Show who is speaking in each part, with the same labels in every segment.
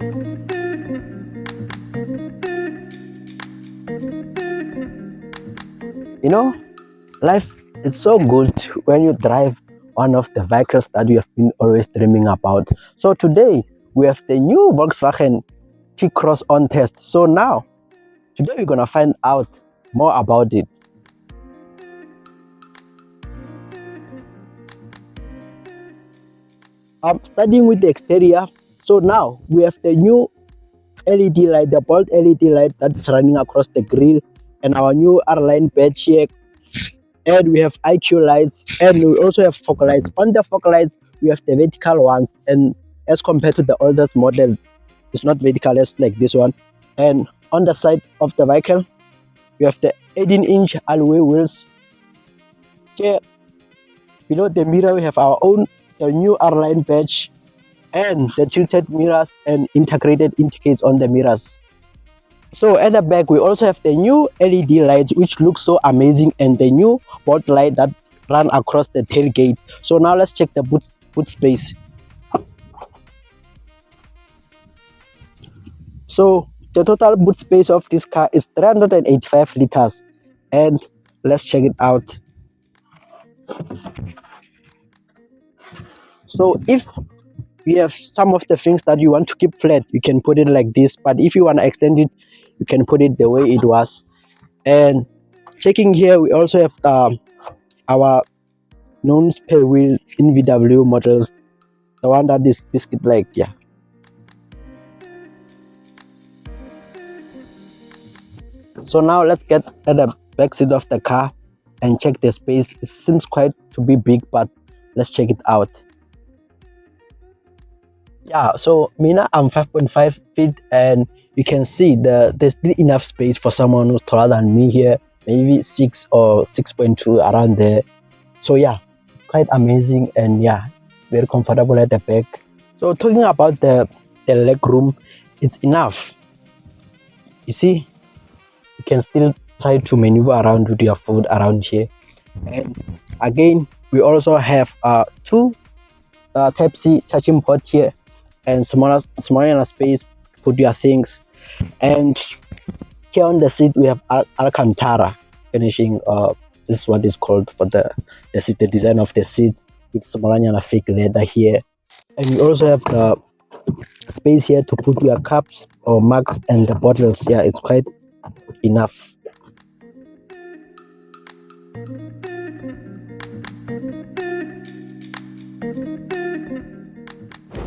Speaker 1: You know, life is so good when you drive one of the vehicles that you have been always dreaming about. So today we have the new Volkswagen T-cross on test. So now, today we're gonna find out more about it. Starting with the exterior. So now we have the new LED light, the bold LED light that is running across the grille, and our new R-line badge here. And we have IQ lights, and we also have fog lights. On the fog lights, we have the vertical ones, and as compared to the oldest model, it's not vertical as like this one. And on the side of the vehicle, we have the 18-inch alloy wheels. Here below the mirror, we have the new R-line badge and the tilted mirrors and integrated indicates on the mirrors. So at the back, we also have the new LED lights, which look so amazing, and the new bolt light that run across the tailgate. So now let's check the boot space. So the total boot space of this car is 385 liters, and let's check it out. So if you have some of the things that you want to keep flat, you can put it like this, but if you want to extend it, you can put it the way it was. And checking here, we also have our known spare wheel in VW models, the one that is biscuit like. Yeah, so now let's get at the back seat of the car and check the space. It seems quite to be big, but let's check it out. Yeah, so Mina, I'm 5.5 feet, and you can see there's still enough space for someone who's taller than me here, maybe 6 or 6.2 around there. So yeah, quite amazing, and yeah, it's very comfortable at the back. So talking about the leg room, it's enough. You see, you can still try to maneuver around with your foot around here. And again, we also have two Type-C charging ports here, and smaller space to put your things. And here on the seat, we have Alcantara finishing. This is what is called for the seat, the design of the seat, with smaller fake leather here. And we also have the space here to put your cups or mugs and the bottles. Yeah, it's quite enough.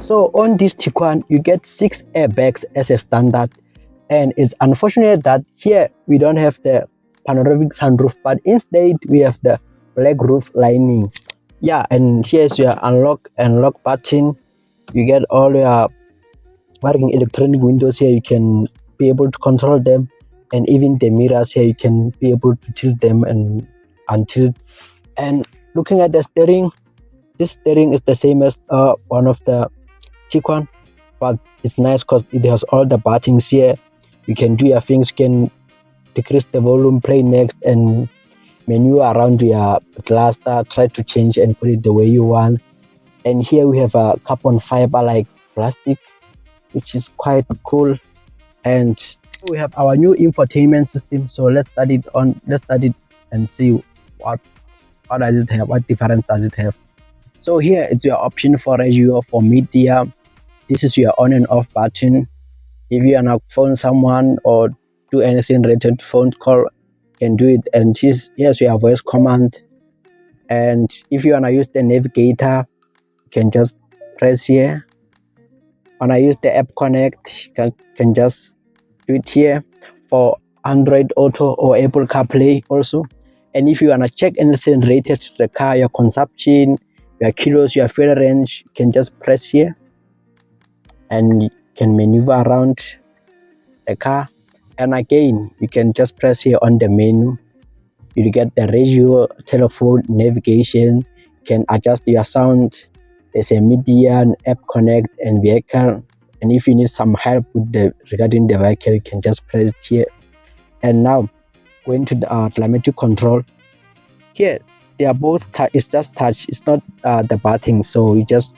Speaker 1: So on this Tiguan, you get 6 airbags as a standard, and it's unfortunate that here we don't have the panoramic sunroof, but instead we have the black roof lining. Yeah, and here's your unlock and lock button. You get all your working electronic windows here. You can be able to control them, and even the mirrors here, you can be able to tilt them and untilt. And looking at the steering, this steering is the same as one of the Tiguan, but it's nice because it has all the buttons here. You can do your things. You can decrease the volume, play next, and maneuver around your cluster, try to change and put it the way you want. And here we have a carbon fiber like plastic, which is quite cool. And we have our new infotainment system. So let's start it and see what does it have, what difference does it have. So here it's your option for radio, for media. This is your on and off button. If you wanna phone someone or do anything related to phone call, you can do it. And here's your voice command. And if you wanna use the navigator, you can just press here. When I use the app connect, you can just do it here for Android Auto or Apple CarPlay also. And if you wanna check anything related to the car, your consumption, your kilos, your fuel range, you can just press here and you can maneuver around the car. And again, you can just press here on the menu. You get the radio, telephone, navigation. You can adjust your sound. There's a media, app connect, and vehicle. And if you need some help with regarding the vehicle, you can just press it here. And now going to the climatic control. Here they are both it's just touch, it's not the button, so you just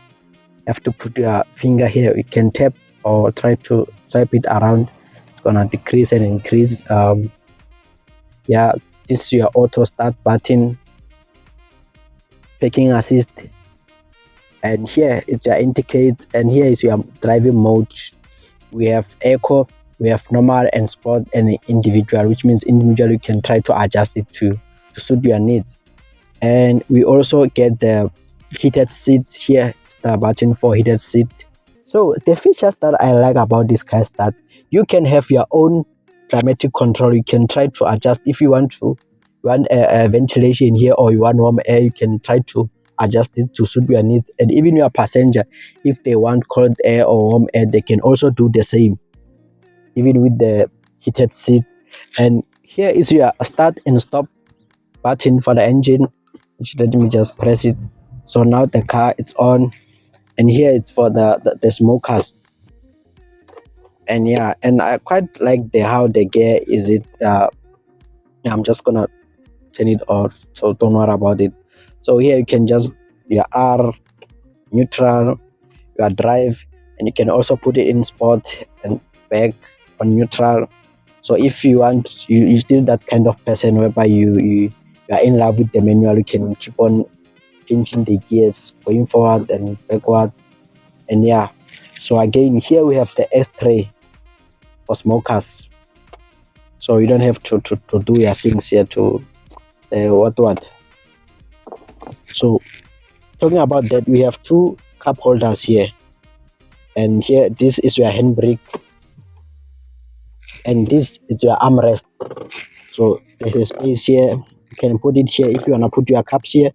Speaker 1: have to put your finger here. You can tap or try to swipe it around, it's gonna decrease and increase. Yeah, this is your auto start button, parking assist, and here it's your indicate, and here is your driving mode. We have eco, we have normal and sport and individual, which means individual you can try to adjust it to suit your needs. And we also get the heated seats here, the button for heated seat. So the features that I like about this car is that you can have your own climatic control. You can try to adjust if you want a ventilation here, or you want warm air, you can try to adjust it to suit your needs. And even your passenger, if they want cold air or warm air, they can also do the same, even with the heated seat. And here is your start and stop button for the engine, which let me just press it. So now the car is on, and here it's for the smokers. And yeah, and I quite like how the gear is it. I'm just gonna turn it off, so don't worry about it. So here you can just your R, neutral, your drive, and you can also put it in sport and back on neutral. So if you want, you still that kind of person whereby you are in love with the manual, you can keep on changing the gears, going forward and backward. And yeah, so again here we have the S-tray for smokers, so you don't have to do your things here to what. So talking about that, we have two cup holders here, and here this is your handbrake, and this is your armrest. So there's a space here, you can put it here if you want to put your cups here,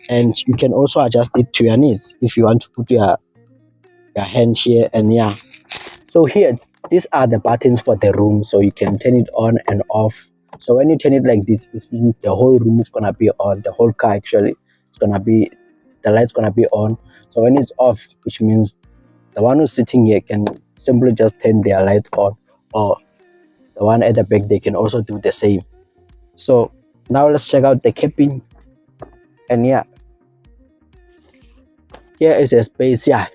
Speaker 1: and you can also adjust it to your needs if you want to put your hand here. And yeah, so here these are the buttons for the room, so you can turn it on and off. So when you turn it like this, it means the whole room is gonna be on, the whole car actually, it's gonna be, the light's gonna be on. So when it's off, which means the one who's sitting here can simply just turn their light on, or the one at the back, they can also do the same. So now let's check out the cabin. And yeah, here is a space. Yeah,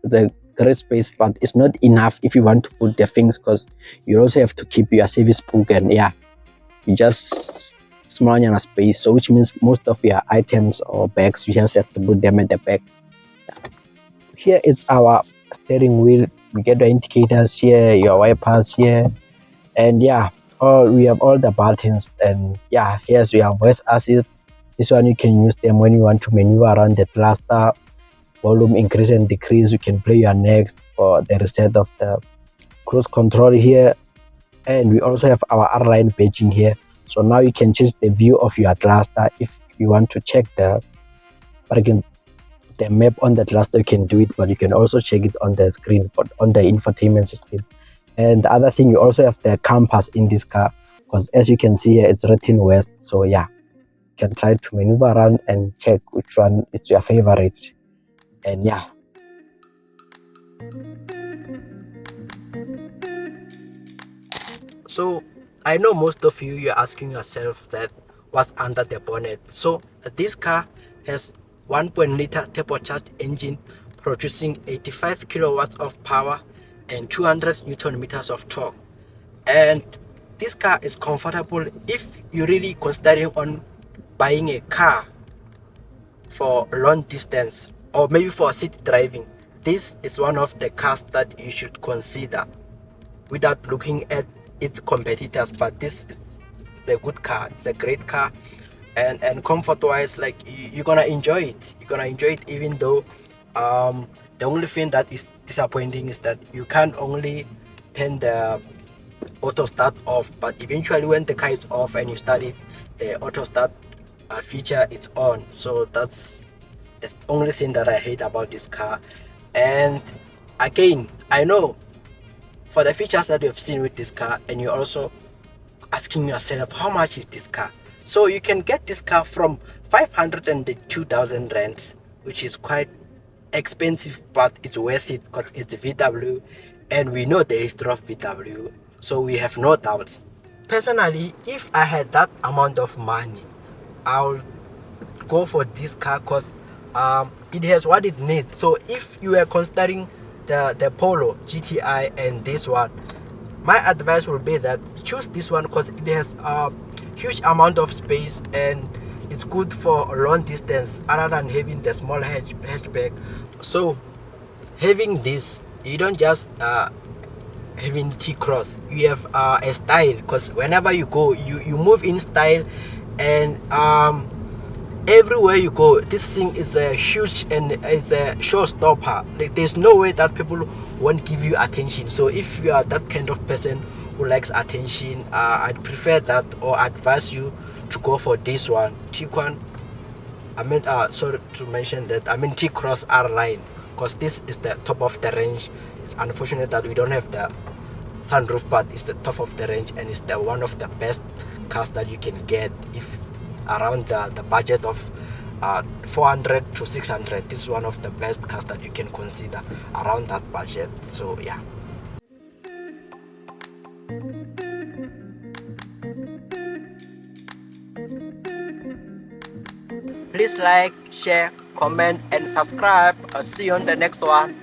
Speaker 1: the great space, but it's not enough if you want to put the things, because you also have to keep your service book, and yeah, you just small in a space. So which means most of your items or bags, you just have to put them at the back. Here is our steering wheel. We get the indicators here, your wipers here, and yeah, we have all the buttons. And yeah, here's your voice assist. This one you can use them when you want to maneuver around the cluster, volume increase and decrease. You can play your next, or the reset of the cruise control here. And we also have our R-line badging here, so now you can change the view of your cluster. If you want to check the map on the cluster, you can do it, but you can also check it on the screen on the infotainment system. And the other thing, you also have the compass in this car, because as you can see here, it's written west. So yeah, you can try to maneuver around and check which one is your favorite. And yeah, so I know most of you're asking yourself that what's under the bonnet. So this car has 1.0-liter turbocharged engine producing 85 kilowatts of power and 200 newton meters of torque. And this car is comfortable if you're really considering on buying a car for long distance, or maybe for city driving. This is one of the cars that you should consider without looking at its competitors. But this is, it's a good car, it's a great car, and comfort wise, like you're gonna enjoy it. You're gonna enjoy it, even though the only thing that is disappointing is that you can't only turn the auto start off, but eventually when the car is off and you start it, the auto start feature is on. So that's the only thing that I hate about this car. And again, I know for the features that you've seen with this car, and you're also asking yourself how much is this car. So you can get this car from 502,000 rand, which is quite expensive, but it's worth it because it's VW, and we know the history of VW, so we have no doubts. Personally, if I had that amount of money, I'll go for this car because it has what it needs. So if you are considering the Polo GTI and this one, my advice will be that choose this one because it has a huge amount of space and it's good for a long distance other than having the small hatchback. So having this, you don't just having T-cross, you have a style, because whenever you go, you move in style, and everywhere you go, this thing is a huge and is a showstopper. Like, there's no way that people won't give you attention. So if you are that kind of person who likes attention, I'd prefer that, or advise you to go for this one, T-cross. Sorry to mention that, T-cross R line, because this is the top of the range. It's unfortunate that we don't have the sunroof, but it's the top of the range, and it's the one of the best cars that you can get if around the budget of 400 to 600. This is one of the best cars that you can consider around that budget. So yeah. Please like, share, comment and subscribe. I'll see you on the next one.